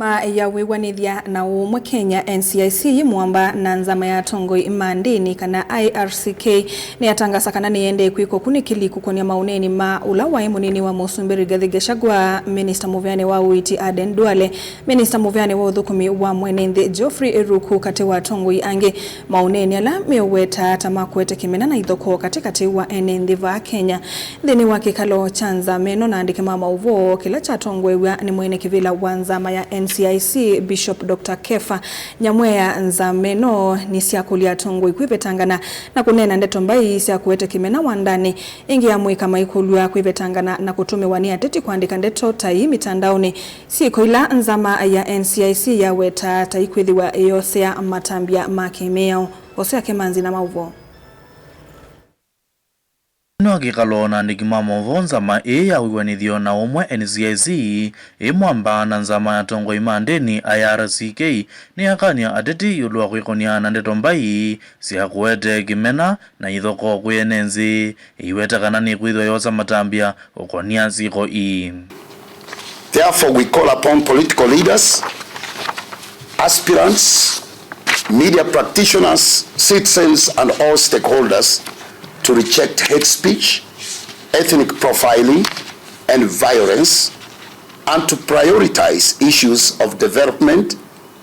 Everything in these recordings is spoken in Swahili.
Nzama ya wiwanithyo na uumwe Kenya NCIC mwamba na nzama ya atongoi ndini kana IRCK niyataangasa kana niyendee kwika ukunikili kukonia mauneeni munini wa Musumbi Rigathi Gachagua, Minister muvyani wa uiti Aden Duale, Minister muvyani wa uthukumi wa mwenenthi Geoffrey Eruku kati wa atongoi Angi mauneeni ala meuweta atama kueete kimena na ithokoo katikati wa enenthi va Kenya. Ndini wa kikalo cha Nzama na andike mauvo kila cha atongoi ni mwene kivila wa Nzama ya NCIC Bishop Dr. Kefa Nyamweya Nzama ni siakulia atongoi kwivetangana na kunena ndeto mbai siakueete kimena wa ndani ingi amwika maikulua kwivetangana na kutumiwa ni Ateti kuandika ndeto tai mitandaoni siko ila Nzama ya NCIC ya weta taikwithiwa yosea matambia makimeo osea kemanzi na mauvo. Kikalo na andikima mauvo Nzama ya wiwanithyo na uumwe NCIC mwamba na nzama ya atongoi ndini IRCK niyakania Ateti yulua kwikonia na ndeto mbai sia kueete kimena na ithokoo kwi enenthi iweta kana ni kwithwa yosa matambia ukonia siko ii. Therefore, we call upon political leaders, aspirants, media practitioners, citizens and all stakeholders to reject hate speech, ethnic profiling and violence, and to prioritize issues of development,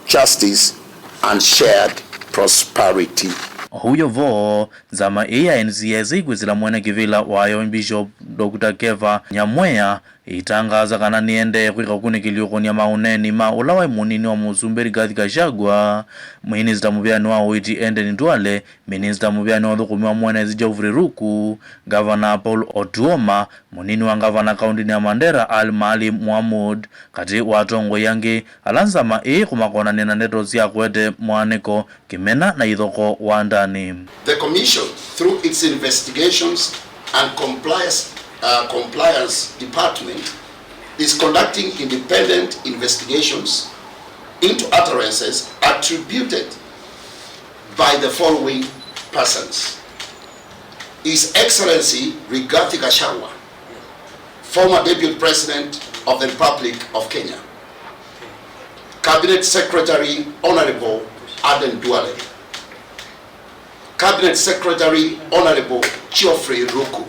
justice and shared prosperity. Huyo vo Nzama ya NCIC kwizila mwene kivila wayo Bishop Dr. Kefa Nyamweya itangaza kana niyendee kwika ukunikili ukonia mauneeni ulawa munini wa Musumbi Rigathi Gachagua, Minister muvyani wa uiti Aden Duale, Minister muvyani wa uthukumi wa mwenenthi Geoffrey Eruku, Governor Paul Otuoma, munini wa Governor kaunti ya Mandera Al-Mali Muhammad kati wa atongoi Angi ala Nzama kumakona nena ndeto sia kueete mwaniko kimena na ithokoo wa ndani. The Commission, through its investigations and compliance department, is conducting independent investigations into utterances attributed by the following persons: His Excellency Rigathi Gachagua, former Deputy President of the Republic of Kenya, Cabinet Secretary Honorable Aden Duale, Cabinet Secretary Honorable Geoffrey Eruku,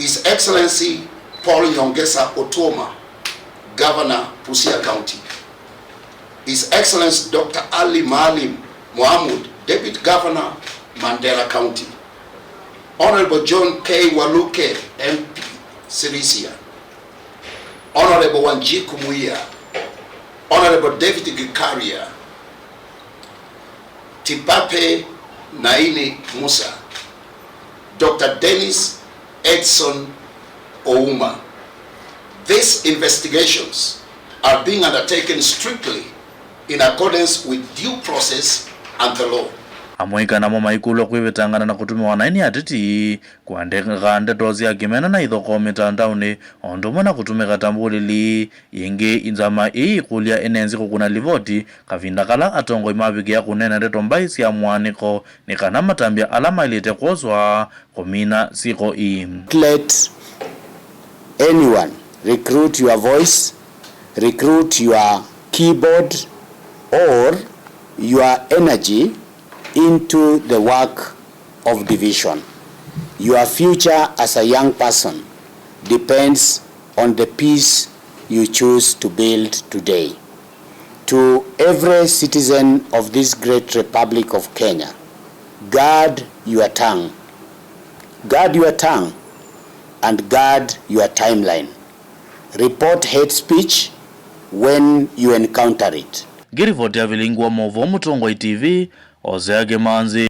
His Excellency Paul Otuoma, Governor Busia County, His Excellency Dr. Ali Maalim Mohamud, Deputy Governor Mandera County, Honorable John K. Waluke, MP, Sirisia, Honorable Wanjiku Muia, Honorable David Gikaria, Tipape Naini Musa, Dr. Dennis Edson Ouma. These investigations are being undertaken strictly in accordance with due process and the law. Amwika na maikulo kwivetangana na kutumiwa naini Ateti kuandika ndeto sia kimena na ithokoo mitandaoni ondomo na kutumika tambulili ingi Nzama kulia enenthi kukuna livoti kavinda kala atongoi mavikia kunena ndeto mbai sia mwaniko ni kana matambia alama ilite kozwa komina siko ii. Let anyone recruit your voice, recruit your keyboard or your energy into the work of division. Your future as a young person depends on the peace you choose to build today. To every citizen of this great Republic of Kenya, guard your tongue. Guard your tongue and guard your timeline. Report hate speech when you encounter it. Girivoti ya vilingwa mauvo Mutongoi TV, Ozeage Manzi.